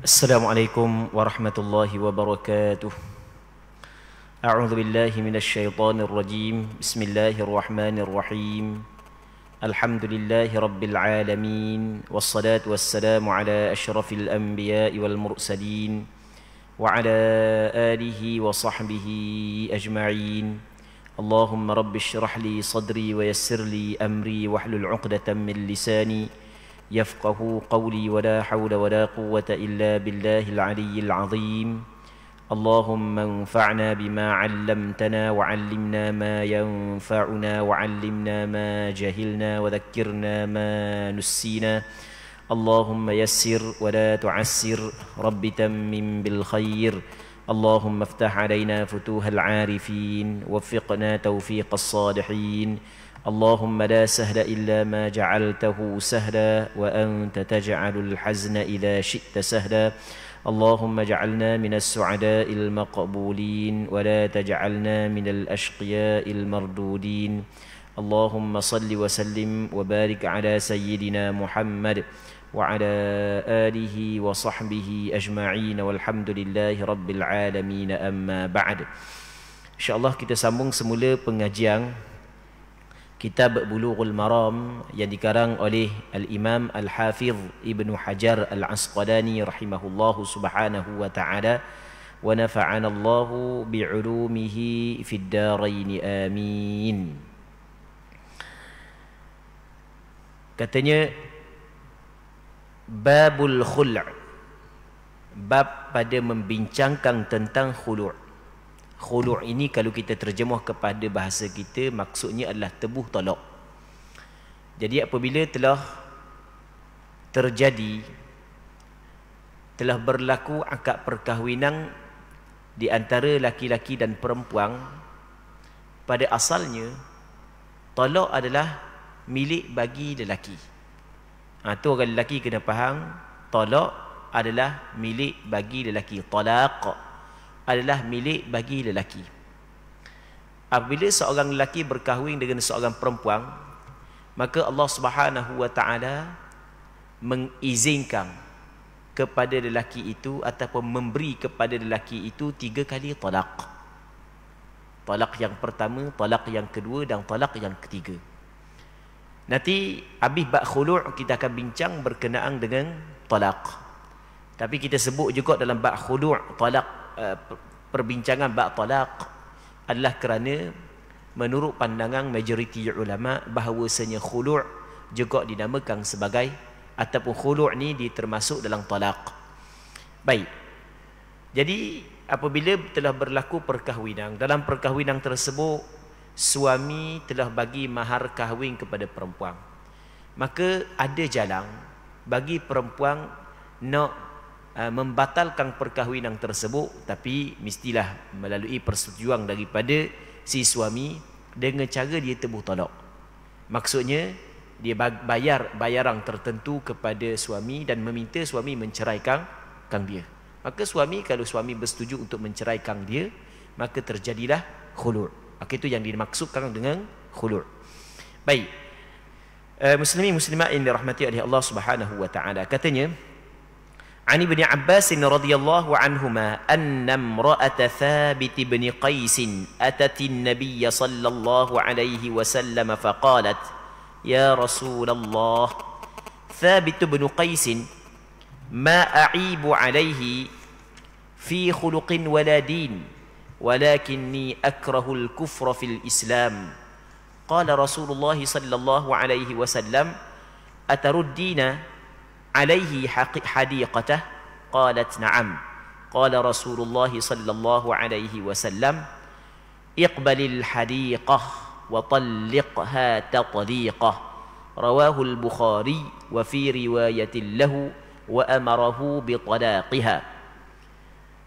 Assalamualaikum warahmatullahi wabarakatuh. A'udzu billahi minasyaitonir rajim. Bismillahirrahmanirrahim. Alhamdulillahi rabbil alamin. Wassalatu wassalamu ala asyrafil anbiya'i wal mursalin wa ala alihi wa sahbihi ajma'in. Allahumma rabbi shrah li sadri wa yassir li amri wahlul 'uqdatam min lisani يفقه قولي ولا حول ولا قوة إلا بالله العلي العظيم. اللهم انفعنا بما علمتنا وعلمنا ما ينفعنا وعلمنا ما جهلنا وذكرنا ما نسينا. اللهم يسر ولا تعسر رب تمم بالخير. اللهم افتح علينا فتوح العارفين وفقنا توفيق الصالحين. اللهم لا سهل إلا ما جعلته سهلا وأنت تجعل الحزن إذا شئت سهلا. اللهم اجعلنا من السعداء المقبولين ولا تجعلنا من الأشقياء المردودين. اللهم صل وسلم وبارك على سيدنا محمد وعلى آله وصحبه أجمعين والحمد لله رب العالمين. أما بعد. InsyaAllah kita sambung semula pengajian Kitab Bulughul Maram yang dikarang oleh Al-Imam Al-Hafidh Ibnu Hajar Al-Asqalani rahimahullahu subhanahu wa ta'ala, wa nafa'ana Allahu bi'ulumihi fid darain amin. Katanya babul khul', bab pada membincangkan tentang khulu'. Khulu' ini kalau kita terjemah kepada bahasa kita, maksudnya adalah tebuh tolak. Jadi apabila telah terjadi, telah berlaku akad perkahwinan di antara laki-laki dan perempuan, pada asalnya tolak adalah milik bagi lelaki. Tu orang lelaki kena faham, tolak adalah milik bagi lelaki. Talaq adalah milik bagi lelaki. Apabila seorang lelaki berkahwin dengan seorang perempuan, maka Allah Subhanahu wa taala mengizinkan kepada lelaki itu ataupun memberi kepada lelaki itu 3 kali talak. Talak yang pertama, talak yang kedua dan talak yang ketiga. Nanti habis bab khulu' kita akan bincang berkenaan dengan talak. Tapi kita sebut juga dalam bab khulu' talak, perbincangan bab talaq adalah kerana menurut pandangan majoriti ulama bahawasanya khulu' juga dinamakan sebagai, ataupun khulu' ni termasuk dalam talaq. Baik. Jadi apabila telah berlaku perkahwinan, dalam perkahwinan tersebut suami telah bagi mahar kahwin kepada perempuan, maka ada jalan bagi perempuan nak membatalkan perkahwinan tersebut, tapi mestilah melalui persetujuan daripada si suami dengan cara dia tebuh talak. Maksudnya dia bayar bayaran tertentu kepada suami dan meminta suami menceraikan dia. Maka suami, kalau suami bersetuju untuk menceraikan dia, maka terjadilah khulu'. Maka itu yang dimaksudkan dengan khulu'. Baik. Muslimin muslimat yang dirahmati oleh Allah Subhanahu wa taala, katanya عن ابن عباس رضي الله عنهما أن امرأة ثابت بن قيس أتت النبي صلى الله عليه وسلم فقالت يا رسول الله ثابت بن قيس ما أعيب عليه في خلق ولا دين ولكني أكره الكفر في الإسلام. قال رسول الله صلى الله عليه وسلم أتردين عليه حديقته؟ قالت نعم. قال رسول الله صلى الله عليه وسلم اقبل الحديقة وطلقها تطليقة. رواه البخاري وفي رواية له وأمره بطلاقها.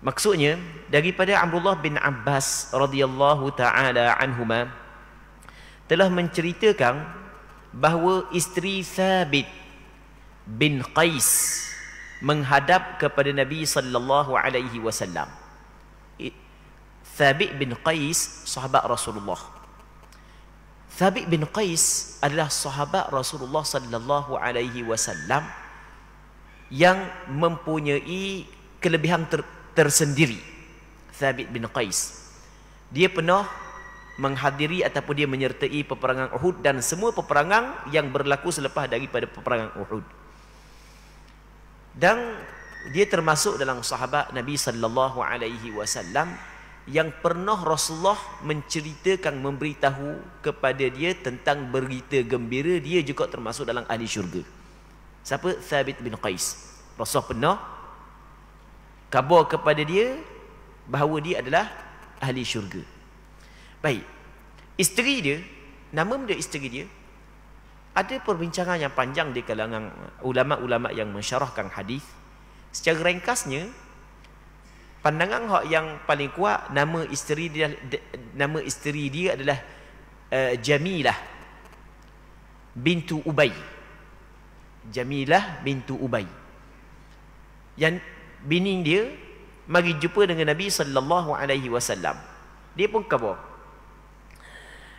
Maksudnya daripada Abdullah bin Abbas radhiyallahu taala anhuma telah menceritakan bahawa isteri Thabit bin Qais menghadap kepada Nabi sallallahu alaihi wasallam. Thabit bin Qais sahabat Rasulullah. Thabit bin Qais adalah sahabat Rasulullah sallallahu alaihi wasallam yang mempunyai kelebihan tersendiri. Thabit bin Qais, dia pernah menghadiri ataupun dia menyertai peperangan Uhud dan semua peperangan yang berlaku selepas daripada peperangan Uhud. Dan dia termasuk dalam sahabat Nabi sallallahu alaihi wasallam yang pernah Rasulullah menceritakan, memberitahu kepada dia tentang berita gembira dia juga termasuk dalam ahli syurga. Siapa? Thabit bin Qais. Rasulullah pernah khabar kepada dia bahawa dia adalah ahli syurga. Baik. Isteri dia, nama dia isteri dia, ada perbincangan yang panjang di kalangan ulama-ulama yang mensyarahkan hadis. Secara ringkasnya, pandangan hak yang paling kuat, nama isteri dia adalah Jamilah bintu Ubay. Jamilah bintu Ubay. Yang bini dia mari jumpa dengan Nabi sallallahu alaihi wasallam. Dia pun khabar.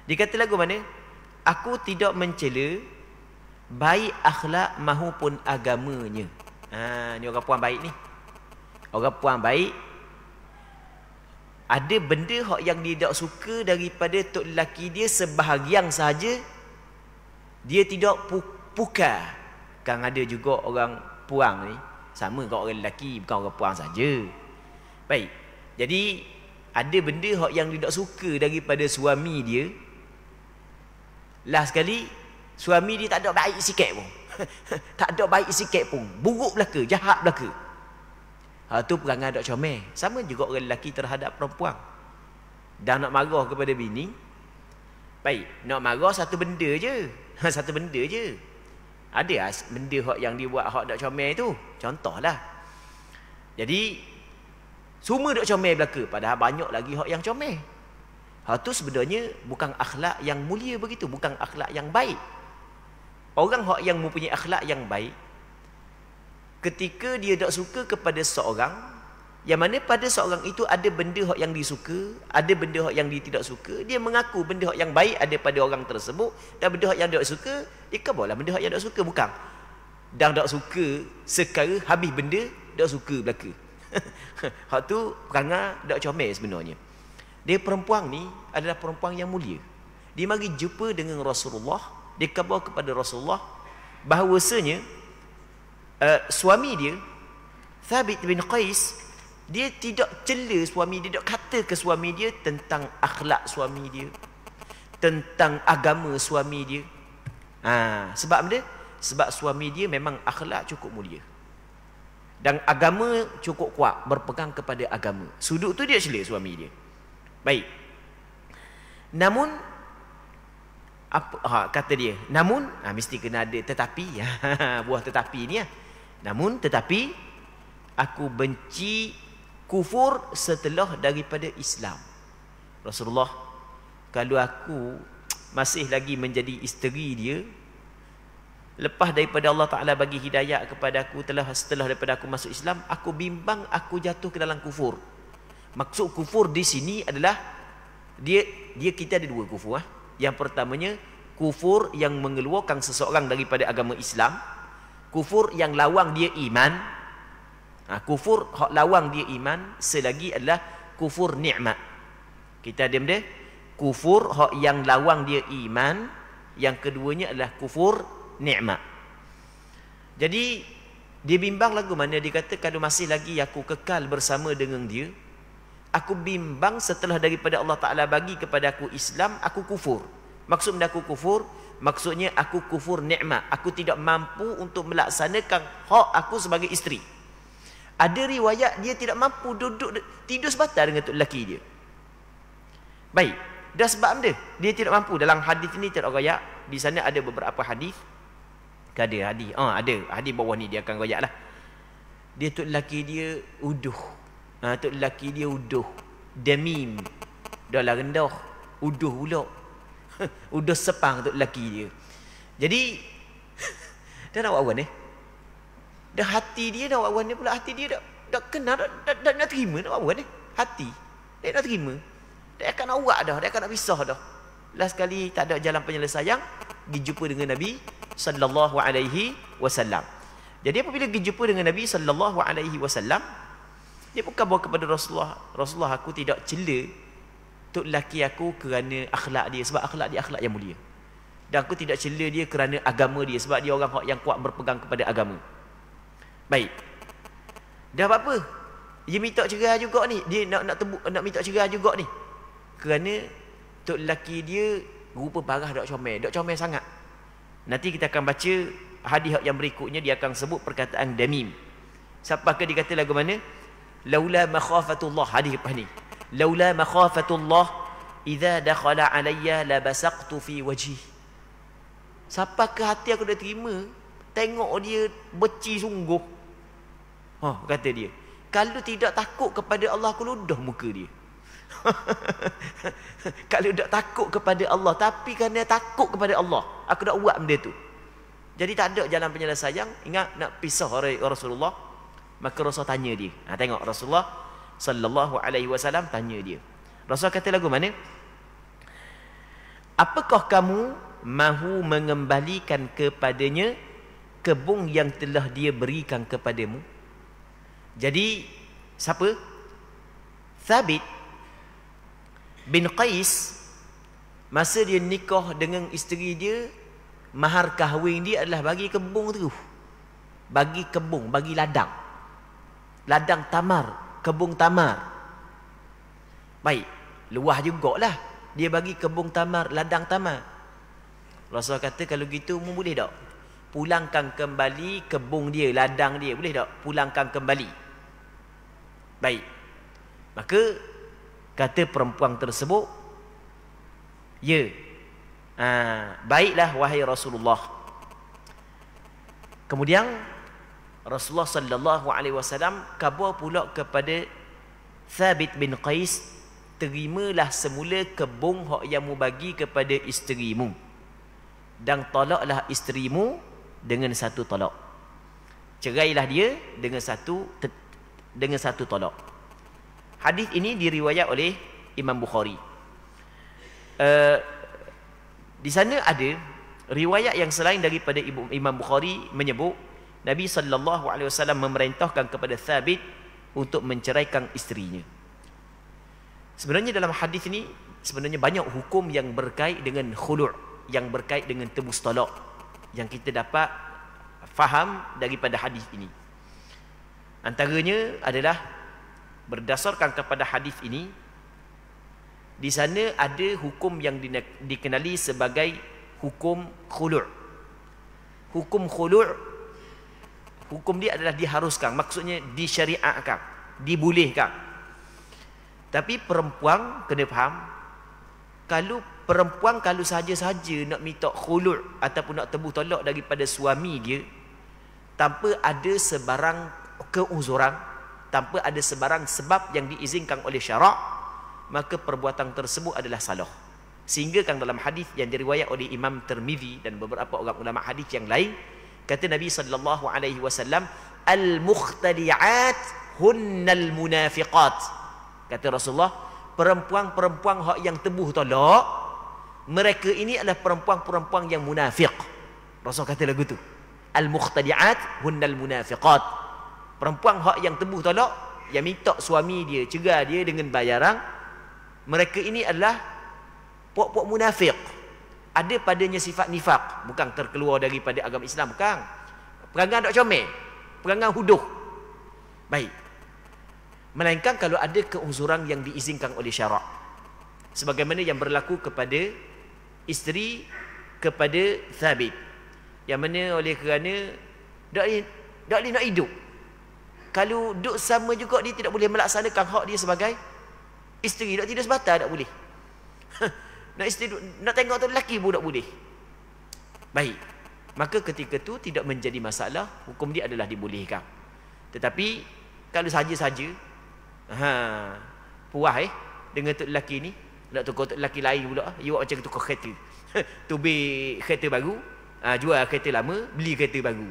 Dia kata lagu mana? Aku tidak mencela baik akhlak mahupun agamanya. Ni orang puan baik ni. Orang puan baik. Ada benda hak yang dia tak suka daripada tok lelaki dia sebahagian saja. Dia tidak pukar. Kan ada juga orang puang ni sama dengan orang lelaki, bukan orang puang saja. Baik. Jadi ada benda hak yang dia tak suka daripada suami dia. Last sekali suami dia tak ada baik sikit pun. Tak ada baik sikit pun. Buruk belaka, jahat belaka. Tu perangai tak comel. Sama juga orang lelaki terhadap perempuan. Dan nak marah kepada bini. Baik, nak marah satu benda je. Satu benda je. Ada benda hak yang dia buat hak tak comel tu. Contohlah. Jadi semua tak comel belaka, padahal banyak lagi hak yang comel. Hal tu sebenarnya bukan akhlak yang mulia begitu, bukan akhlak yang baik. Orang hak yang mempunyai akhlak yang baik, ketika dia tak suka kepada seorang, yang mana pada seorang itu ada benda hak yang disuka, ada benda hak yang dia tidak suka, dia mengaku benda hak yang baik ada pada orang tersebut, dan benda hak yang dia tak suka, dia kabarlah benda hak yang tak suka, bukan. Dan tak suka sekara habis benda tak suka belaka. Hak tu perangai tak comel sebenarnya. Dia perempuan ni adalah perempuan yang mulia. Dia mari jumpa dengan Rasulullah, dia khabar kepada Rasulullah bahawasanya suami dia Thabit bin Qais, dia tidak cela suami dia, tak kata ke suami dia tentang akhlak suami dia, tentang agama suami dia. Sebab apa? Sebab suami dia memang akhlak cukup mulia dan agama cukup kuat, berpegang kepada agama. Sudut tu dia cela suami dia. Baik. Namun apa kata dia? Namun mesti kena ada tetapi. Buah tetapi ni ya. Namun tetapi aku benci kufur setelah daripada Islam. Rasulullah, kalau aku masih lagi menjadi isteri dia, lepas daripada Allah Ta'ala bagi hidayah kepada aku, setelah daripada aku masuk Islam, aku bimbang aku jatuh ke dalam kufur. Maksud kufur di sini adalah kita ada dua kufur. Yang pertamanya kufur yang mengeluarkan seseorang daripada agama Islam, kufur yang lawang dia iman. Kufur hak lawang dia iman selagi adalah kufur nikmat. Kita ada benda kufur hak yang lawang dia iman, yang keduanya adalah kufur nikmat. Jadi dia bimbang lagu mana, dia kata kalau masih lagi aku kekal bersama dengan dia, aku bimbang setelah daripada Allah Ta'ala bagi kepada aku Islam, aku kufur. Maksud benda aku kufur, maksudnya aku kufur nikmat. Aku tidak mampu untuk melaksanakan hak aku sebagai isteri. Ada riwayat dia tidak mampu tidur sebatang dengan tok lelaki dia. Baik, dah sebab dia tidak mampu. Dalam hadis ini tidak royak. Di sana ada beberapa hadis. Ada hadis. Ada hadis bawah ni dia akan royak lah. Dia tok lelaki dia uduh. Tok lelaki dia uduh. Demim. Dah lah rendah. Uduh pula. Uduh sepang tok lelaki dia. Jadi dah nak buat apa ni? Dah hati dia dah buat ni pula, hati dia dah kena dah nak terima nak buat ni. Hati dia nak terima. Dia akan nak buat dah, dia akan nak pisah dah. Last sekali tak ada jalan penyelesaian, dijumpa dengan Nabi sallallahu alaihi wasallam. Jadi apabila dia jumpa dengan Nabi sallallahu alaihi wasallam, dia bukan bawa kepada Rasulullah, Rasulullah aku tidak cela tok laki aku kerana akhlak dia, sebab akhlak dia akhlak yang mulia. Dan aku tidak cela dia kerana agama dia, sebab dia orang yang kuat berpegang kepada agama. Baik. Dah apa? Dia minta cerai juga ni. Dia nak minta cerai juga ni. Kerana tok laki dia rupa parah, dak comel sangat. Nanti kita akan baca hadis yang berikutnya, dia akan sebut perkataan damim. Siapa ke dia kata lagu mana? Laula makhafatullah, hadis lepas ni. Laula makhafatullah idza dakhala alayya la basaqtu fi wajhi. Siapa ke hati aku dah terima tengok dia beci sungguh. Kata dia, kalau tidak takut kepada Allah aku ludah muka dia. Kalau tak takut kepada Allah, tapi kerana takut kepada Allah, aku dah buat benda tu. Jadi tak ada jalan penyelesaian. Ingat nak pisah Rasulullah, maka Rasul tanya dia. Tengok Rasulullah sallallahu alaihi wasallam tanya dia. Rasul kata lagu mana? Apakah kamu mahu mengembalikan kepadanya kebun yang telah dia berikan kepadamu? Jadi siapa? Thabit bin Qais, masa dia nikah dengan isteri dia, mahar kahwin dia adalah bagi kebun tu. Bagi kebun, bagi ladang. Ladang tamar, kebun tamar. Baik, luah jugalah. Dia bagi kebun tamar, ladang tamar. Rasul kata kalau gitu boleh tak? Pulangkan kembali kebun dia, ladang dia, boleh tak? Pulangkan kembali. Baik. Maka kata perempuan tersebut, ya, baiklah wahai Rasulullah. Kemudian Rasulullah sallallahu alaihi wasallam khabar pula kepada Thabit bin Qais, terimalah semula kebun hak yang mu bagi kepada isterimu, dan tolaklah isterimu dengan satu tolak. Cerailah dia dengan satu tolak. Hadis ini diriwayat oleh Imam Bukhari. Di sana ada riwayat yang selain daripada Imam Bukhari menyebut Nabi sallallahu alaihi wasallam memerintahkan kepada Thabit untuk menceraikan isterinya. Sebenarnya dalam hadis ini sebenarnya banyak hukum yang berkait dengan khulu', yang berkait dengan tebus talak, yang kita dapat faham daripada hadis ini. Antaranya adalah berdasarkan kepada hadis ini, di sana ada hukum yang dikenali sebagai hukum khulu'. Hukum khulu', hukum dia adalah diharuskan, maksudnya disyariatkan, dibolehkan. Tapi perempuan kena faham, kalau perempuan kalau sahaja-sahaja nak minta khulu' ataupun nak tebus tolak daripada suami dia tanpa ada sebarang keuzuran, tanpa ada sebarang sebab yang diizinkan oleh syarak, maka perbuatan tersebut adalah salah. Sehingga kan dalam hadis yang diriwayat oleh Imam Tirmizi dan beberapa orang ulama hadis yang lain, kata Nabi sallallahu alaihi wasallam, al-mukhtali'at hunnal munafiqat. Kata Rasulullah, perempuan-perempuan hak yang tebuh tolak, mereka ini adalah perempuan-perempuan yang munafik. Rasul kata lagu tu, al-mukhtali'at hunnal munafiqat. Perempuan hak yang tebuh tolak, yang minta suami dia cerai dia dengan bayaran, mereka ini adalah puak-puak munafik. Ada padanya sifat nifak, bukan terkeluar daripada agama Islam, bukan. Perangai tak comel, perangai huduh. Baik. Melainkan kalau ada keuzuran yang diizinkan oleh syarak. Sebagaimana yang berlaku kepada isteri kepada Thabit, yang mana oleh kerana tak boleh nak hidup. Kalau duduk sama juga dia tidak boleh melaksanakan hak dia sebagai isteri, tak tidak sebatal tak boleh. Nak isteri, nak tengok tu lelaki pun tak boleh. Baik. Maka ketika tu tidak menjadi masalah, hukum dia adalah dibolehkan. Tetapi kalau saja-saja puas dengan tok lelaki ni, nak tukar tok lelaki lain pula, you macam tukar kereta. Tubik kereta baru, jual kereta lama, beli kereta baru.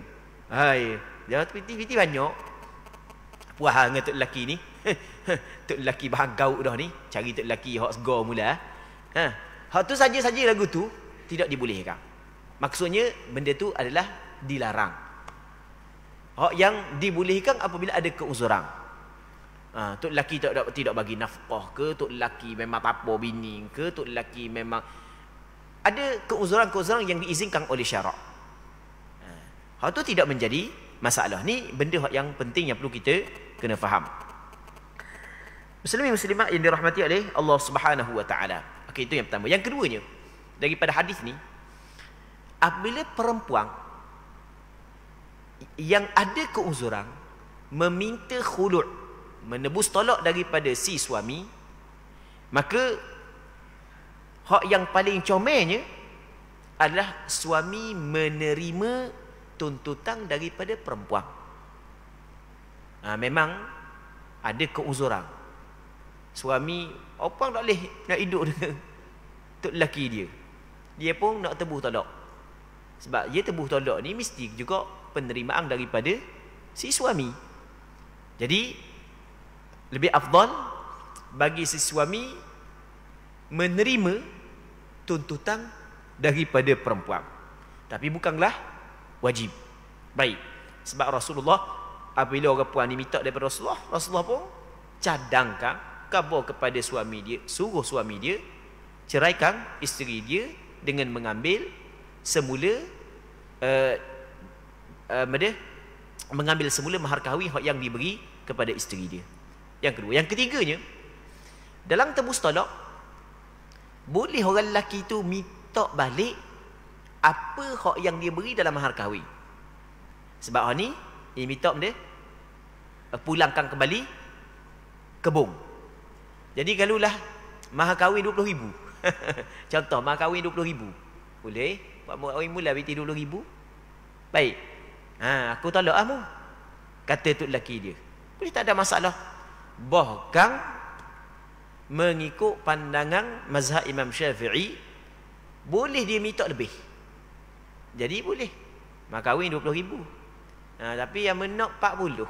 Dia piti-piti banyak. Puas dengan tok lelaki ni. Tok lelaki bahan gauk dah ni, cari tok lelaki hak segar mula. Hak tu saja-saja lagu tu tidak dibolehkan. Maksudnya benda tu adalah dilarang. Hak yang dibolehkan apabila ada keuzuran. Tok lelaki tidak bagi nafkah ke, tok lelaki memang tak apa bini ke, tok lelaki memang ada keuzuran-keuzuran yang diizinkan oleh syarak. Hak tu tidak menjadi masalah. Ni benda yang penting yang perlu kita kena faham. Muslimin muslimat yang dirahmati oleh Allah Subhanahu wa taala. Okey, itu yang pertama. Yang keduanya, daripada hadis ni, apabila perempuan yang ada keuzuran meminta khulu', menebus tolak daripada si suami, maka hak yang paling comelnya adalah suami menerima tuntutan daripada perempuan. Memang ada keuzuran. Suami apa tak boleh nak hidup dengan tok lelaki dia. Dia pun nak tebuh tolak. Sebab dia tebuh tolak ni mesti juga penerimaan daripada si suami. Jadi lebih afdal bagi si suami menerima tuntutan daripada perempuan. Tapi bukanlah wajib. Baik. Sebab Rasulullah apabila orang puan diminta daripada Rasulullah pun cadangkan khabar kepada suami dia, suruh suami dia ceraikan isteri dia dengan mengambil semula mengambil semula mahar kahwin yang diberi kepada isteri dia. Yang kedua, yang ketiganya, dalam tebus tolak boleh orang lelaki itu minta balik apa hak yang dia beri dalam mahar kahwin. Sebab hak ni dia minta benda pulangkan kembali kebun. Jadi kalulah mahar kahwin 20,000. Contoh mahar kahwin 20,000. Boleh? Pak mahar kahwin mula binti 20,000. Baik. Aku tolak kamu. Kata tu lelaki dia. Boleh, tak ada masalah. Bahkan mengikut pandangan mazhab Imam Syafi'i, boleh dia minta lebih. Jadi boleh. Mahar kahwin 20,000. Tapi yang menak 40.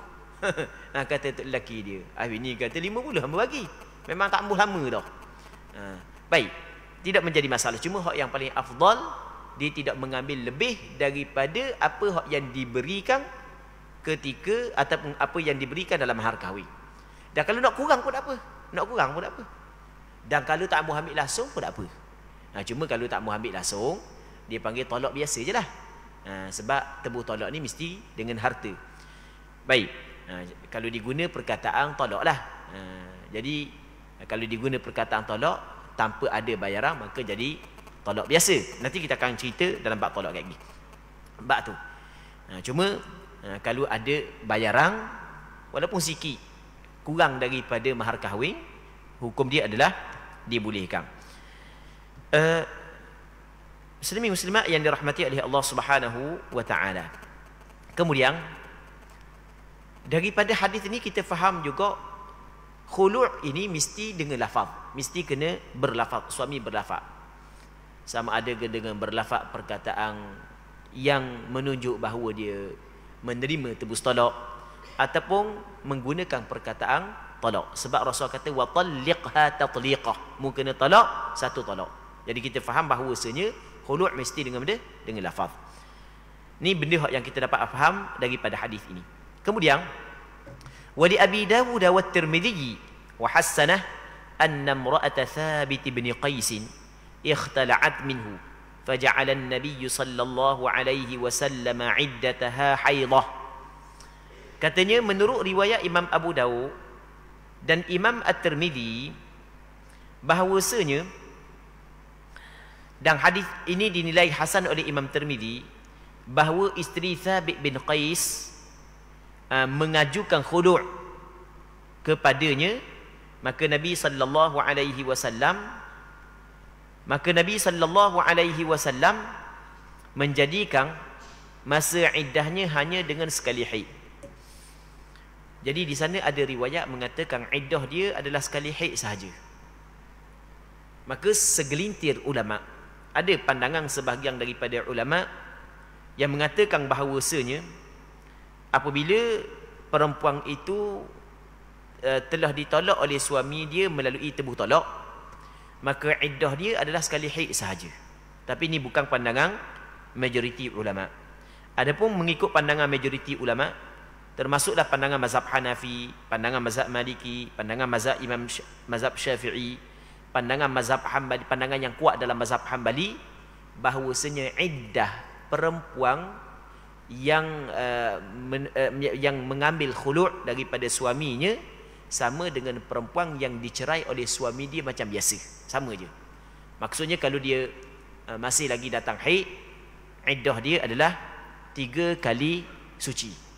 Kata tu lelaki dia. Ni kata 50 hamba bagi. Memang tak ambuh lama dah. Baik. Tidak menjadi masalah. Cuma hak yang paling afdal, dia tidak mengambil lebih daripada apa hak yang diberikan ketika ataupun apa yang diberikan dalam mahar kahwin. Dan kalau nak kurang pun tak apa. Nak kurang pun tak apa. Dan kalau tak ambuh ambil langsung pun tak apa. Cuma kalau tak ambuh ambil langsung, dia panggil tolak biasa je lah. Sebab tebuh tolak ni mesti dengan harta. Baik. Kalau diguna perkataan tolak lah. Jadi kalau diguna perkataan tolak tanpa ada bayaran, maka jadi tolak biasa. Nanti kita akan cerita dalam bab tolak kayak gini. Bab tu. Cuma kalau ada bayaran walaupun sikit kurang daripada mahar kahwin, hukum dia adalah dibolehkan. Muslimin muslimat yang dirahmati oleh Allah Subhanahu wa taala. Kemudian daripada hadis ini kita faham juga khulu' ini mesti dengan lafaz, mesti kena berlafaz, suami berlafaz. Sama ada dengan berlafaz perkataan yang menunjuk bahawa dia menerima tebus talak ataupun menggunakan perkataan talak. Sebab Rasul kata wa talliqha tatliqah, mu kena talak satu talak. Jadi kita faham bahawasanya khulu' mesti dengan benda dengan lafaz. Ni benda yang kita dapat faham daripada hadis ini. Kemudian wali Abi Dawud wa Tirmidzi wa hasanah anna imra'at Thabit bin Qais ikhtala'at minhu faja'ala an-nabiy sallallahu alaihi wasallam 'iddataha haidah. Katanya menurut riwayat Imam Abu Dawud dan Imam At-Tirmidzi bahawasanya, dan hadis ini dinilai hasan oleh Imam Tirmidzi, bahawa isteri Thabit bin Qais mengajukan khulu' kepadanya, maka Nabi sallallahu alaihi wasallam menjadikan masa iddahnya hanya dengan sekali haid. Jadi di sana ada riwayat mengatakan iddah dia adalah sekali haid sahaja. Maka segelintir ulama, ada pandangan sebahagian daripada ulama yang mengatakan bahawasanya apabila perempuan itu telah ditolak oleh suami dia melalui tebuh tolak, maka iddah dia adalah sekali haid sahaja. Tapi ini bukan pandangan majoriti ulama. Adapun mengikut pandangan majoriti ulama, Termasuklah pandangan mazhab Hanafi, pandangan mazhab Maliki, pandangan mazhab Syafi'i, pandangan mazhab Hambali, pandangan yang kuat dalam mazhab Hambali, bahawasanya iddah perempuan yang mengambil khulu' daripada suaminya sama dengan perempuan yang dicerai oleh suami dia macam biasa, sama je. Maksudnya kalau dia masih lagi datang haid, iddah dia adalah 3 kali suci.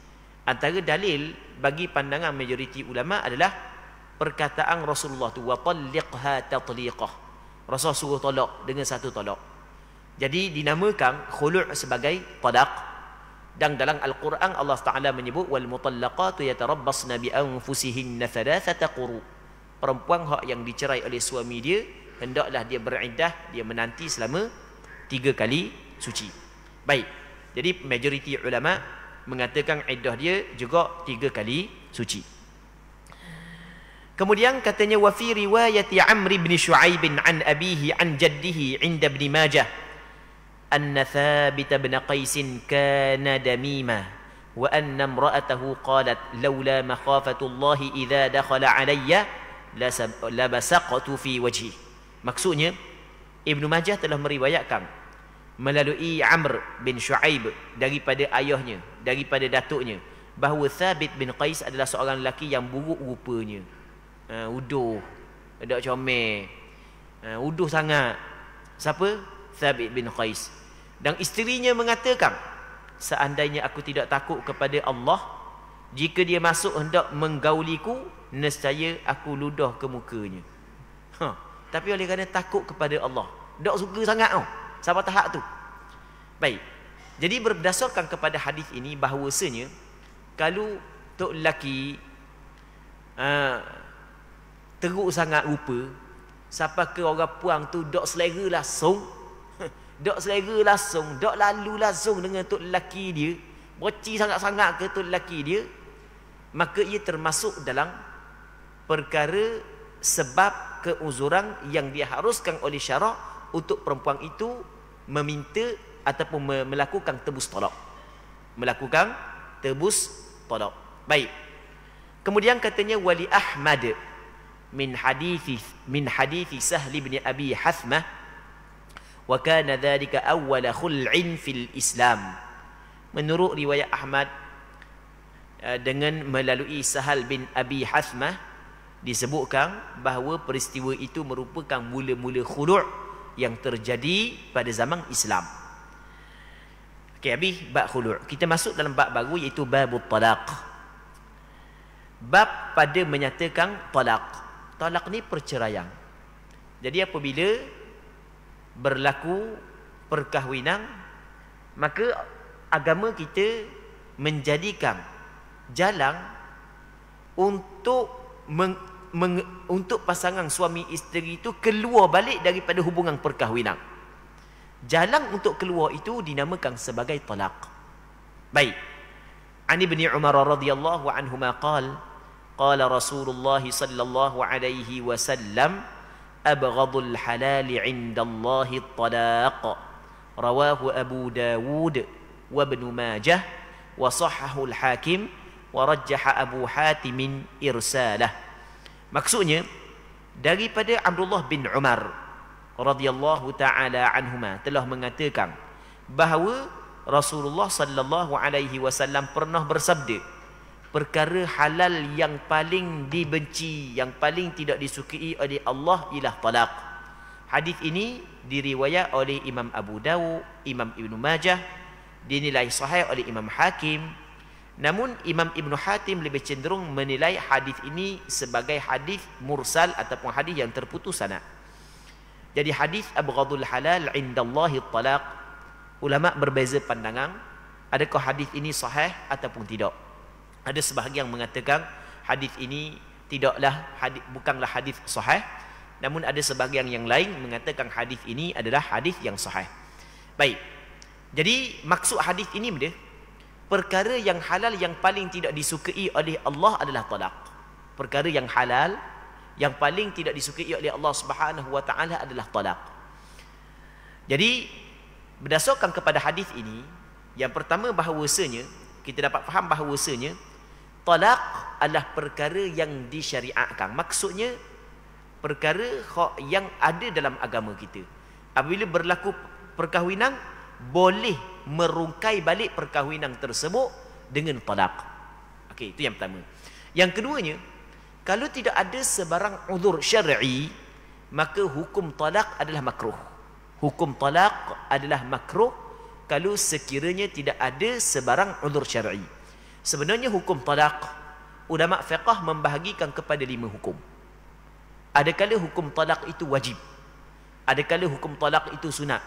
Antara dalil bagi pandangan majoriti ulama adalah perkataan Rasulullah tu, wa talliqha tatliqah. Rasul suruh tolak dengan satu tolak. Jadi dinamakan khulu' sebagai talaq. Dan dalam Al-Quran Allah Taala menyebut wal mutallaqatu yatarabbasna bi anfusihinna thalathata quru. Perempuan hak yang dicerai oleh suami dia hendaklah dia beriddah, dia menanti selama 3 kali suci. Baik. Jadi majoriti ulama mengatakan iddah dia juga 3 kali suci. Kemudian katanya wa fi riwayati Amr bin Shu'aib an abihi an jaddihi 'inda Ibn Majah anna Thabit bin Qais kana damima wa anna imra'atahu qalat laula makhafatu Allah idza dakhala alayya la basaqtu fi wajhi. Maksudnya Ibn Majah telah meriwayatkan melalui Amr bin Shu'aib daripada ayahnya, daripada datuknya, bahawa Thabit bin Qais adalah seorang lelaki yang buruk rupanya. Uduh, ada comel, uduh sangat. Siapa? Thabit bin Qais. Dan isterinya mengatakan, seandainya aku tidak takut kepada Allah, jika dia masuk hendak menggauliku, nescaya aku ludah ke mukanya. Tapi oleh kerana takut kepada Allah, tak suka sangat tau sampai tahap tu. Baik. Jadi berdasarkan kepada hadis ini bahawasanya kalau tok lelaki teruk sangat rupa, sampai ke orang puang tu dok selera langsung, dok selera langsung, dok lalu langsung dengan tok lelaki dia, boci sangat-sangat ke tok lelaki dia, maka ia termasuk dalam perkara sebab keuzuran yang diharuskan oleh syarak untuk perempuan itu meminta ataupun melakukan tebus tolak. Melakukan tebus tolak. Baik. Kemudian katanya wali Ahmad min hadithi Sahl bin Abi Hathmah wa kana dhalika awwala khul'in fil Islam. Menurut riwayat Ahmad dengan melalui Sahal bin Abi Hathmah disebutkan bahawa peristiwa itu merupakan mula-mula khulu' yang terjadi pada zaman Islam. Okey, habis bab khulu'. Kita masuk dalam bab baru iaitu babut talaq. Bab pada menyatakan talaq. Talaq ni perceraian. Jadi apabila berlaku perkahwinan, maka agama kita menjadikan jalan untuk untuk pasangan suami isteri itu keluar balik daripada hubungan perkahwinan. Jalan untuk keluar itu dinamakan sebagai talaq. Baik. An Ibn Umar radhiyallahu anhuma qala Rasulullah sallallahu alaihi wasallam abghadul halal 'inda Allah at-talaq. Rawahu Abu Dawud wa Ibn Majah wa sahhahu al-Hakim wa rajjaha Abu Hatim irsalah. Maksudnya daripada Abdullah bin Umar radhiyallahu taala anhuma telah mengatakan bahawa Rasulullah sallallahu alaihi wasallam pernah bersabda, perkara halal yang paling dibenci, yang paling tidak disukai oleh Allah ialah talaq. Hadis ini diriwayat oleh Imam Abu Dawud, Imam Ibn Majah, dinilai sahih oleh Imam Hakim. Namun Imam Ibn Hatim lebih cenderung menilai hadis ini sebagai hadis mursal ataupun hadis yang terputus sanad. Jadi hadis abghadul halal indallahi talaq, ulama berbeza pandangan adakah hadis ini sahih ataupun tidak. Ada sebahagian mengatakan hadis ini bukanlah hadis sahih, namun ada sebahagian yang lain mengatakan hadis ini adalah hadis yang sahih. Baik. Jadi maksud hadis ini dia, perkara yang halal yang paling tidak disukai oleh Allah adalah talaq. Perkara yang halal yang paling tidak disukai oleh Allah Subhanahu wa taala adalah talaq. Jadi berdasarkan kepada hadis ini, yang pertama bahawasanya kita dapat faham bahawasanya talak adalah perkara yang disyariatkan. Maksudnya perkara yang ada dalam agama kita. Apabila berlaku perkahwinan, boleh merungkai balik perkahwinan tersebut dengan talak. Okey, itu yang pertama. Yang keduanya, kalau tidak ada sebarang uzur syar'i, maka hukum talak adalah makruh. Hukum talak adalah makruh kalau sekiranya tidak ada sebarang uzur syar'i. Sebenarnya hukum talak, ulama fiqh membahagikan kepada 5 hukum. Adakala hukum talak itu wajib, adakala hukum talak itu sunat,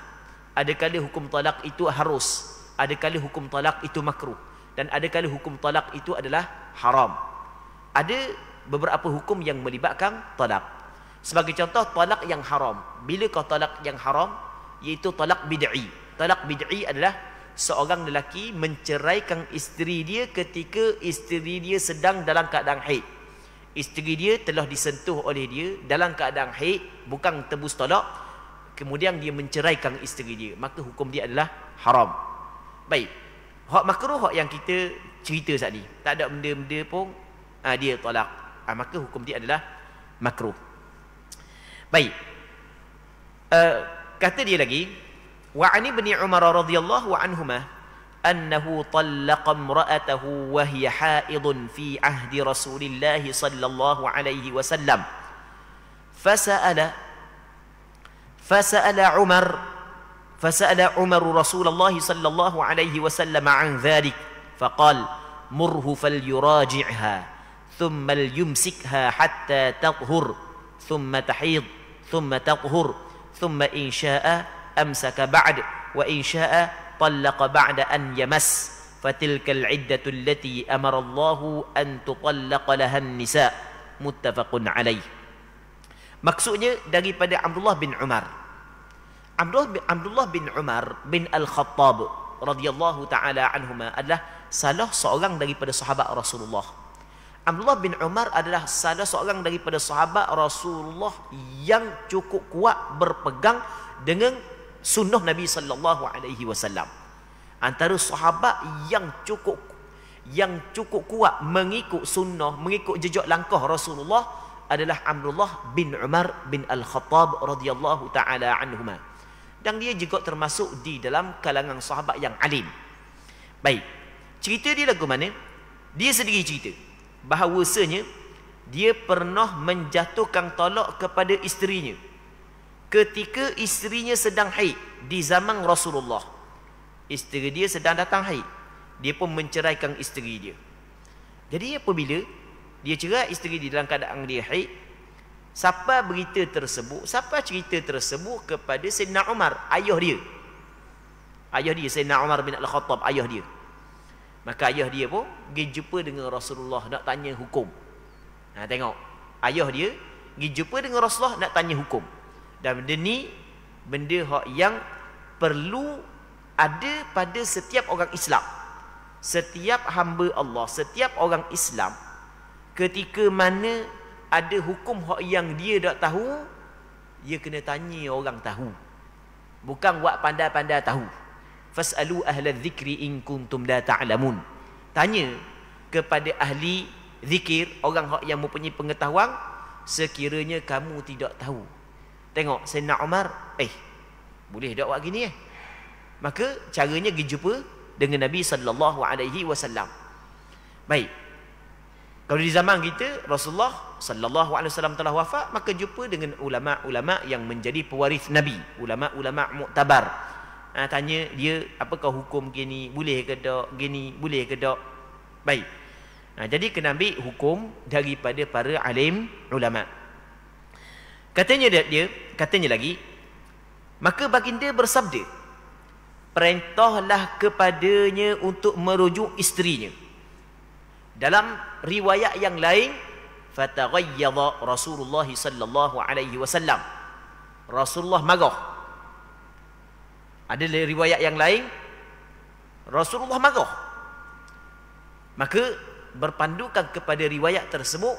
adakala hukum talak itu harus, adakala hukum talak itu makruh, dan adakala hukum talak itu adalah haram. Ada beberapa hukum yang melibatkan talak. Sebagai contoh, talak yang haram. Bila kau talak yang haram, iaitu talak bid'i. Talak bid'i adalah seorang lelaki menceraikan isteri dia ketika isteri dia sedang dalam keadaan haid. Isteri dia telah disentuh oleh dia dalam keadaan haid, bukan tebus talak, kemudian dia menceraikan isteri dia, maka hukum dia adalah haram. Baik, hak makruh, hak yang kita cerita tadi, tak ada benda-benda pun dia talak, maka hukum dia adalah makruh. Baik, kata dia lagi, wa ani ibn Umar radhiyallahu anhuma annahu talaqa imra'atahu wa hiya haidun fi ahdi Rasulillah sallallahu alaihi wasallam fasa'ala فسأل عمر رسول الله صلى الله عليه وسلم عن ذلك فقال مره فليراجعها ثم ليمسكها حتى تطهر ثم تحيض ثم تطهر ثم إن شاء أمسك بعد وإن شاء طلق بعد أن يمس فتلك العدة التي أمر الله أن تطلق لها النساء متفق عليه. Maksudnya daripada Abdullah bin Umar. Abdullah bin Umar bin Al-Khattab radhiyallahu taala anhuma adalah salah seorang daripada sahabat Rasulullah. Abdullah bin Umar adalah salah seorang daripada sahabat Rasulullah yang cukup kuat berpegang dengan sunnah Nabi sallallahu alaihi wasallam. Antara sahabat yang cukup kuat mengikut sunnah, mengikut jejak langkah Rasulullah adalah Abdullah bin Umar bin Al-Khattab radhiyallahu taala anhuma. Dan dia juga termasuk di dalam kalangan sahabat yang alim. Baik, cerita dia lagu mana? Dia sendiri cerita bahawasanya dia pernah menjatuhkan talak kepada isterinya ketika isterinya sedang haid di zaman Rasulullah. Isteri dia sedang datang haid, dia pun menceraikan isteri dia. Jadi apabila dia cerai isteri dia dalam keadaan dia haid, siapa berita tersebut, siapa cerita tersebut kepada Sayyidina Umar, ayah dia. Ayah dia, Sayyidina Umar bin Al-Khattab, ayah dia. Maka ayah dia pun pergi jumpa dengan Rasulullah nak tanya hukum. Tengok, ayah dia pergi jumpa dengan Rasulullah nak tanya hukum. Dan benda ni benda yang perlu ada pada setiap orang Islam. Setiap hamba Allah, setiap orang Islam, ketika mana ada hukum yang dia tak tahu, dia kena tanya orang tahu. Bukan buat pandai-pandai tahu. Fas'alu ahla dzikri in kuntum la ta'lamun. Tanya kepada ahli zikir, orang yang mempunyai pengetahuan, sekiranya kamu tidak tahu. Tengok Sayyidina Umar, boleh tak buat gini Maka caranya pergi jumpa dengan Nabi sallallahu alaihi wasallam. Baik. Kalau di zaman kita Rasulullah sallallahu alaihi wasallam telah wafat, maka jumpa dengan ulama-ulama yang menjadi pewaris Nabi, ulama-ulama muktabar. Tanya dia, apakah hukum gini, boleh ke tak, gini boleh ke tak. Baik. Jadi kena ambil hukum daripada para alim ulama. Katanya lagi, maka baginda bersabda, perintahlah kepadanya untuk merujuk isterinya. Dalam riwayat yang lain, fataghayyadha Rasulullah sallallahu alaihi wasallam. Rasulullah marah. Ada riwayat yang lain, Rasulullah marah. Maka berpandukan kepada riwayat tersebut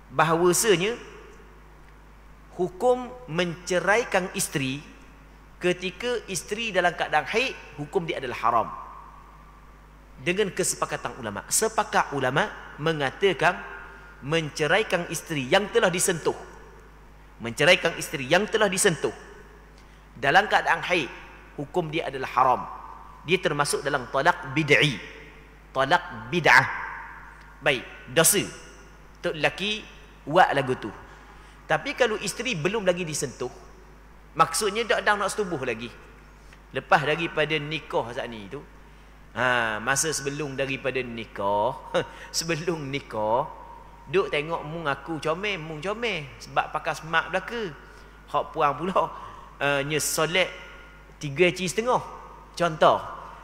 bahawasanya hukum menceraikan isteri ketika isteri dalam keadaan haid, hukum dia adalah haram. dengan kesepakatan ulama. Sepakat ulama mengatakan menceraikan isteri yang telah disentuh, menceraikan isteri yang telah disentuh dalam keadaan haid, hukum dia adalah haram. Dia termasuk dalam talak bid'i, talak bid'ah. Baik, dosa tok lelaki buat lagu tu. Tapi kalau isteri belum lagi disentuh, maksudnya dak nak setubuh lagi, lepas daripada nikah saat ni tu, masa sebelum daripada nikah sebelum nikah duk tengok mung aku comel, mung comel sebab pakai semak belaka, hak puang pula nya solat 3.5. Contoh,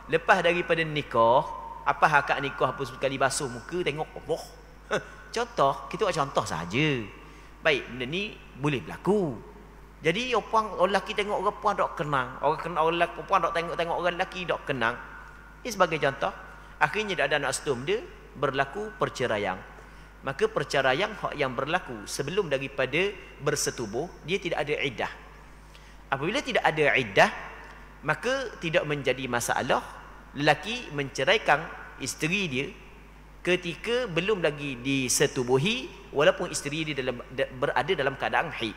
lepas daripada nikah, apa akad nikah apa sekali basuh muka tengok Allah. Contoh, kita buat contoh saja. Baik, benda ni boleh berlaku. Jadi orang lelaki tengok orang puan dok kenang, orang lelaki puan dok tengok orang lelaki dok kenang. Ini sebagai contoh. Akhirnya dak ada nak setum dia, berlaku perceraian. Maka perceraian hak yang berlaku sebelum daripada bersetubuh, dia tidak ada iddah. Apabila tidak ada iddah, maka tidak menjadi masalah lelaki menceraikan isteri dia ketika belum lagi disetubuhi, walaupun isteri dia berada dalam keadaan haid.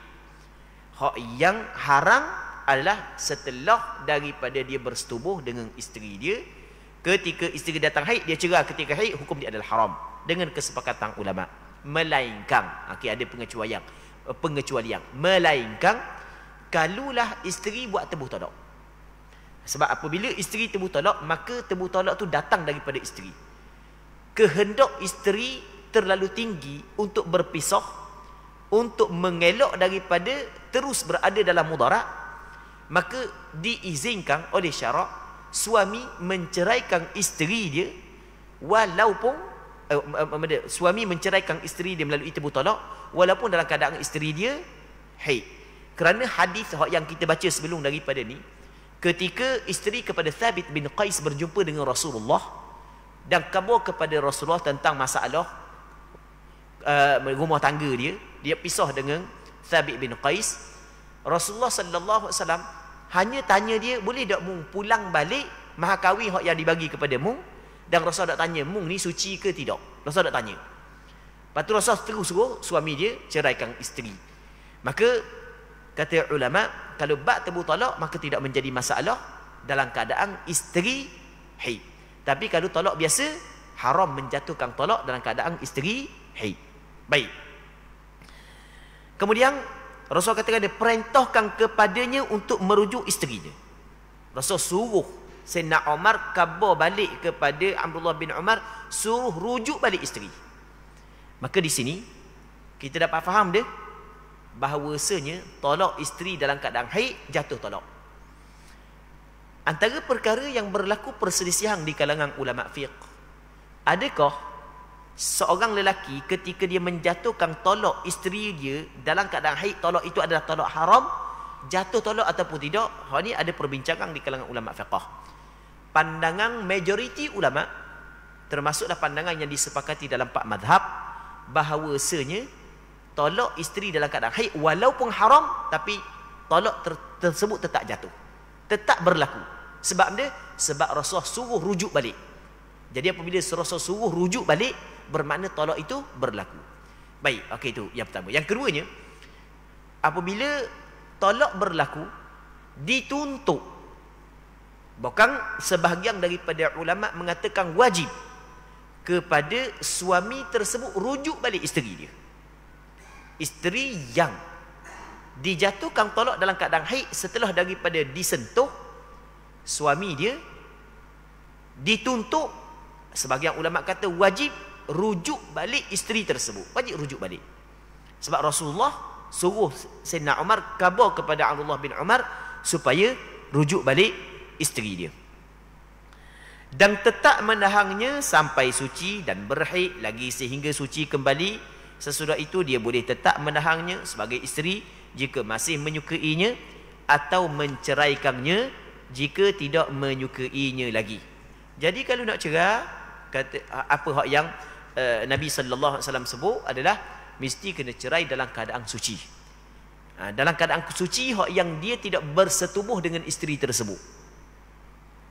Hak yang haram adalah setelah daripada dia bersetubuh dengan isteri dia, ketika isteri datang haid, dia cerai ketika haid, hukum dia adalah haram dengan kesepakatan ulama. Melainkan, ada pengecualian, melainkan kalulah isteri buat tebuh talak. Sebab apabila isteri tebuh talak, maka tebuh talak tu datang daripada isteri. Kehendak isteri terlalu tinggi untuk berpisah, untuk mengelak daripada terus berada dalam mudarat, maka diizinkan oleh syarak suami menceraikan isteri dia walaupun suami menceraikan isteri dia melalui tebuh talak walaupun dalam keadaan isteri dia haid. Kerana hadis yang kita baca sebelum daripada ni, ketika isteri kepada Thabit bin Qais berjumpa dengan Rasulullah dan khabar kepada Rasulullah tentang masalah rumah tangga dia pisah dengan Thabit bin Qais. Rasulullah sallallahu alaihi wasallam hanya tanya dia, boleh tak mung pulang balik mahar kahwin hak yang dibagi kepada mung? Dan Rasulullah tak tanya mung ni suci ke tidak. Rasulullah tak tanya. Lepas tu Rasulullah terus suruh suami dia ceraikan isteri. Maka kata ulama, kalau bab tebuh talak maka tidak menjadi masalah dalam keadaan isteri haid. Tapi kalau talak biasa, haram menjatuhkan talak dalam keadaan isteri haid. Baik. Kemudian Rasul katakan dia perintahkan kepadanya untuk merujuk isteri dia. Rasul suruh Sayyidina Umar khabar balik kepada Abdullah bin Umar, suruh rujuk balik isteri. Maka di sini kita dapat faham dia bahawasanya talak isteri dalam keadaan haid jatuh talak. Antara perkara yang berlaku perselisihan di kalangan ulama fiqh, adakah seorang lelaki ketika dia menjatuhkan talak isteri dia dalam keadaan haid, talak itu adalah talak haram, jatuh talak ataupun tidak? Hal ini ada perbincangan di kalangan ulama fiqh. Pandangan majoriti ulama, termasuklah pandangan yang disepakati dalam 4 mazhab, bahawasanya talak isteri dalam keadaan haid walaupun haram, tapi talak tersebut tetap jatuh, tetap berlaku. Sebab dia, sebab Rasulullah suruh rujuk balik. Jadi apabila Rasulullah suruh rujuk balik, bermakna talak itu berlaku. Baik, okey, itu yang pertama. Yang keduanya, apabila talak berlaku dituntut, bahkan sebahagian daripada ulama mengatakan wajib kepada suami tersebut rujuk balik isteri dia. Isteri yang dijatuhkan talak dalam keadaan haid setelah daripada disentuh suami dia, dituntut, sebagian ulama kata wajib rujuk balik isteri tersebut, wajib rujuk balik. Sebab Rasulullah suruh Sayyidina Umar khabar kepada Abdullah bin Umar supaya rujuk balik isteri dia, dan tetap menahannya sampai suci dan berhaid lagi sehingga suci kembali. Sesudah itu dia boleh tetap menahannya sebagai isteri jika masih menyukainya, atau menceraikannya jika tidak menyukainya lagi. Jadi kalau nak cerai, kata apa hak yang Nabi sallallahu alaihi wasallam sebut adalah mesti kena cerai dalam keadaan suci. Dalam keadaan suci hak yang dia tidak bersetubuh dengan isteri tersebut.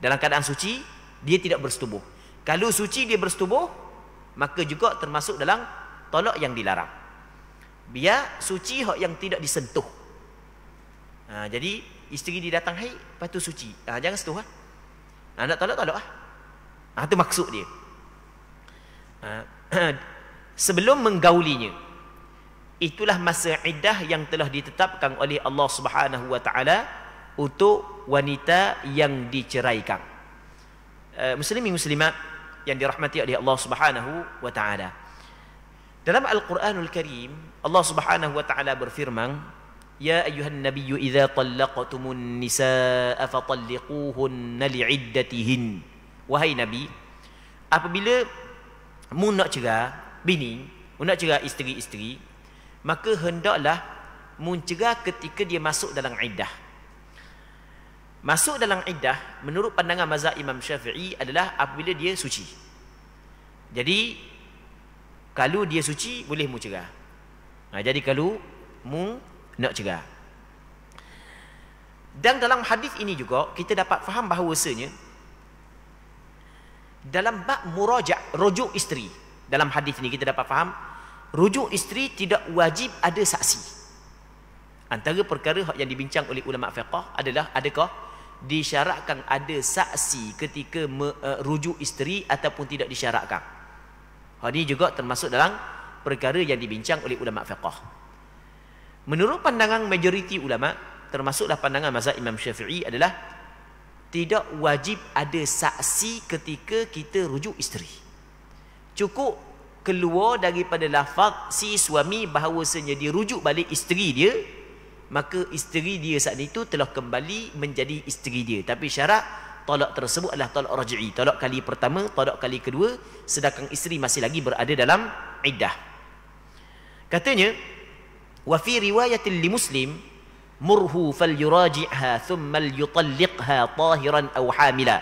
Dalam keadaan suci dia tidak bersetubuh. Kalau suci dia bersetubuh, maka juga termasuk dalam tolak yang dilarang. Biar suci hak yang tidak disentuh. Jadi isteri dia datang haid, lepas tu suci. Jangan sentuh lah. Nak tolak lah. Itu maksud dia. Sebelum menggaulinya, itulah masa iddah yang telah ditetapkan oleh Allah Subhanahu wa taala untuk wanita yang diceraikan. Muslimin muslimat yang dirahmati oleh Allah Subhanahu wa taala. Dalam Al-Qur'anul Karim, Allah Subhanahu wa taala berfirman, "Ya ayyuhan nabiyyu idza talaqtumun nisaa fatalliquhunna li'iddatihin." Wahai Nabi, apabila mu nak cerai bini, mu nak cerai isteri-isteri, maka hendaklah mu cerai ketika dia masuk dalam iddah. Masuk dalam iddah menurut pandangan mazhab Imam Syafi'i adalah apabila dia suci. Jadi kalau dia suci boleh mu cerai. Jadi kalau mu nak cerai. Dan dalam hadis ini juga kita dapat faham bahawasanya dalam bab muraja', rujuk isteri, dalam hadis ini kita dapat faham rujuk isteri tidak wajib ada saksi. Antara perkara yang dibincang oleh ulama fiqh adalah adakah disyaratkan ada saksi ketika rujuk isteri ataupun tidak disyaratkan. Hal ini juga termasuk dalam perkara yang dibincang oleh ulama fiqh. Menurut pandangan majoriti ulama, termasuklah pandangan mazhab Imam Syafi'i, adalah tidak wajib ada saksi ketika kita rujuk isteri. Cukup keluar daripada lafaz si suami bahawasanya dia rujuk balik isteri dia, maka isteri dia saat itu telah kembali menjadi isteri dia. Tapi syarat talak tersebut adalah talak raj'i, talak kali pertama, talak kali kedua, sedangkan isteri masih lagi berada dalam iddah. Katanya, wa fi riwayatil li Muslim, murhu falyuraji'ha thumma yutalliqha tahiran aw hamila.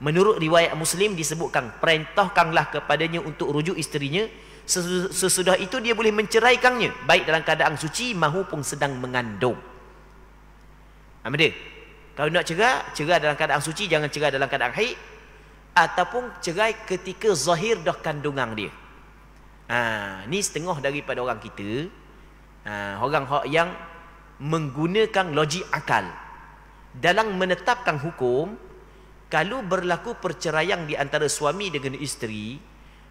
Menurut riwayat Muslim disebutkan, perintahkanlah kepadanya untuk rujuk isterinya, sesudah itu dia boleh menceraikannya baik dalam keadaan suci maupun sedang mengandung. Dia kalau nak cerai dalam keadaan suci, jangan cerai dalam keadaan haid, ataupun cerai ketika zahir dah kandungan dia. Ni setengah daripada orang kita, orang yang menggunakan logik akal dalam menetapkan hukum. Kalau berlaku perceraian di antara suami dengan isteri,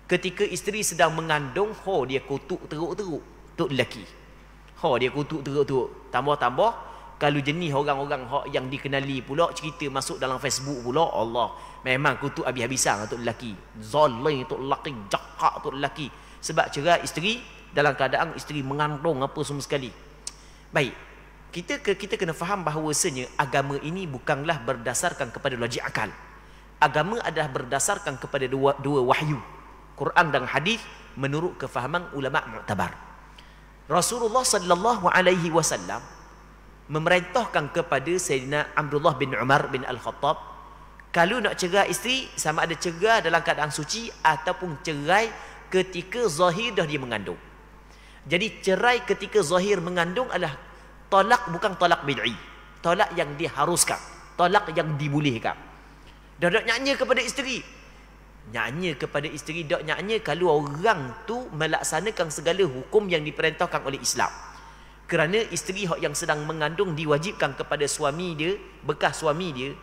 ketika isteri sedang mengandung, dia kutuk teruk-teruk tok lelaki. Dia kutuk teruk-teruk. Tambah-tambah kalau jenis orang-orang yang dikenali pula cerita masuk dalam Facebook pula, Allah, memang kutuk habis-habisan tok lelaki. Zalim tok lelaki, jakak tok lelaki. Sebab cerai isteri dalam keadaan isteri mengandung apa semua sekali. Baik. Kita kena faham bahawasanya agama ini bukanlah berdasarkan kepada logik akal. Agama adalah berdasarkan kepada dua wahyu, Quran dan hadis, menurut kefahaman ulama mu'tabar. Rasulullah sallallahu alaihi wasallam memerintahkan kepada Sayyidina Abdullah bin Umar bin Al-Khattab, kalau nak cerai isteri, sama ada cerai dalam keadaan suci ataupun cerai ketika zahir dah dia mengandung. Jadi cerai ketika zahir mengandung adalah talak, bukan talak bid'i, talak yang diharuskan, talak yang dibolehkan. Dah nyanyi kepada isteri, nyanyi kepada isteri, dak nyanyi kalau orang tu melaksanakan segala hukum yang diperintahkan oleh Islam. Kerana isteri yang sedang mengandung diwajibkan kepada suami dia, bekas suami dia.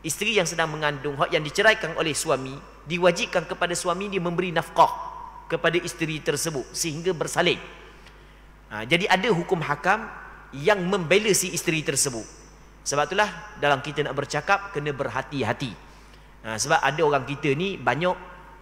Isteri yang sedang mengandung, yang diceraikan oleh suami, diwajibkan kepada suami dia memberi nafkah kepada isteri tersebut sehingga bersalin. Jadi ada hukum hakam yang membela si isteri tersebut. Sebab itulah dalam kita nak bercakap kena berhati-hati. Sebab ada orang kita ni banyak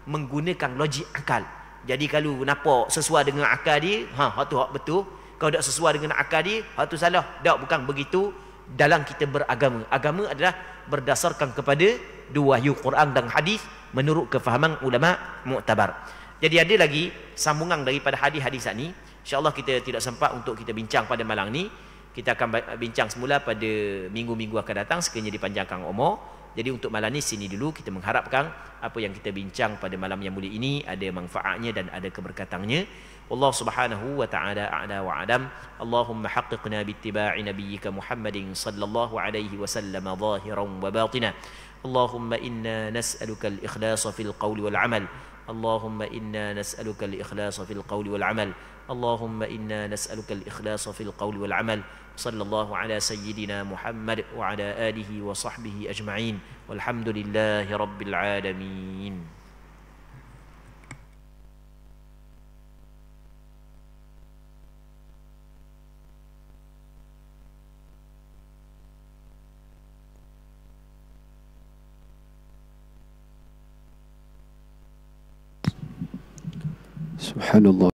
menggunakan logik akal. Jadi kalau nampak sesuai dengan akal dia, hak tu hak betul. Kalau tak sesuai dengan akal dia, hak tu salah. Tak, bukan begitu dalam kita beragama. Agama adalah berdasarkan kepada dua wahyu, Quran dan hadis, menurut kefahaman ulama mu'tabar. Jadi ada lagi sambungan daripada hadis-hadis ni. InsyaAllah kita tidak sempat untuk kita bincang pada malam ni. Kita akan bincang semula pada minggu-minggu akan datang sekiranya dipanjangkan umur. Jadi untuk malam ni sini dulu, kita mengharapkan apa yang kita bincang pada malam yang mulia ini ada manfaatnya dan ada keberkatannya. Allah Subhanahu wa taala a'la wa adam. Allahumma haqqiqna bittiba'i nabiyyika Muhammadin sallallahu alaihi wasallam zahiran wa batina. Allahumma inna nas'aluka al-ikhlasa fil qawli wal 'amal. Allahumma inna nas'aluka al-ikhlasa fil qawli wal 'amal. Allahumma inna nas'aluka al-ikhlasa fil qawli wal 'amal. Sallallahu ala sayyidina Muhammad wa ala alihi wa sahbihi ajma'in. Walhamdulillahi rabbil alamin. Subhanallah.